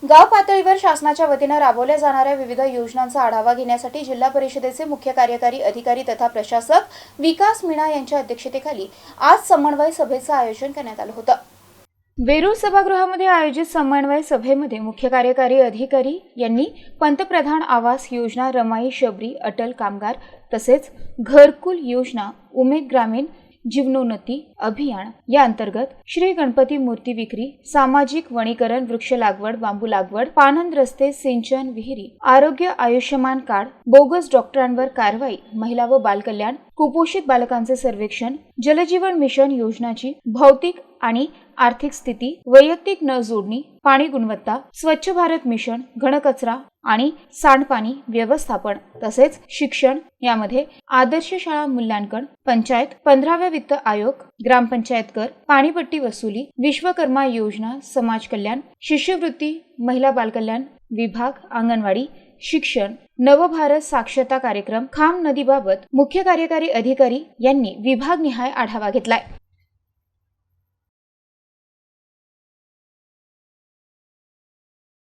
गाव पातळीवर शासनाच्या वतीने राबवल्या जाणाऱ्या विविध योजनांचा आढावा घेण्यासाठी जिल्हा परिषदेचे मुख्य कार्यकारी अधिकारी तथा प्रशासक विकास मीना यांच्या अध्यक्षतेखाली आज समन्वय सभेचं आयोजन करण्यात आलं होतं। वेरूळ सभागृहामध्ये आयोजित समन्वय सभेमध्ये मुख्य कार्यकारी अधिकारी यांनी पंतप्रधान आवास योजना, रमाई शबरी अटल कामगार तसेच घरकुल योजना, उमेद ग्रामीण जीवनोन्नती अभियान या अंतर्गत श्री गणपती मूर्ती विक्री, सामाजिक वनीकरण, वृक्ष लागवड, बांबू लागवड, पाणंद रस्ते, सिंचन, विहिरी, आरोग्य, आयुष्यमान कार्ड, बोगस डॉक्टरांवर कारवाई, महिला व बालकल्याण, कुपोषित बालकांचे सर्वेक्षण, जलजीवन मिशन योजनाची भौतिक आणि आर्थिक स्थिती, वैयक्तिक नळ जोडणी, पाणी गुणवत्ता, स्वच्छ भारत मिशन, घनकचरा आणि सांडपाणी व्यवस्थापन तसेच शिक्षण यामध्ये आदर्श शाळा मूल्यांकन, पंचायत 15व्या वित्त आयोग, ग्रामपंचायत कर, पाणीपट्टी वसुली, विश्वकर्मा योजना, समाज कल्याण, शिष्यवृत्ती, महिला बालकल्याण विभाग, अंगणवाडी, शिक्षण, नवभारत साक्षरता कार्यक्रम, खाम नदीबाबत मुख्य कार्यकारी अधिकारी यांनी विभागनिहाय आढावा घेतलाय।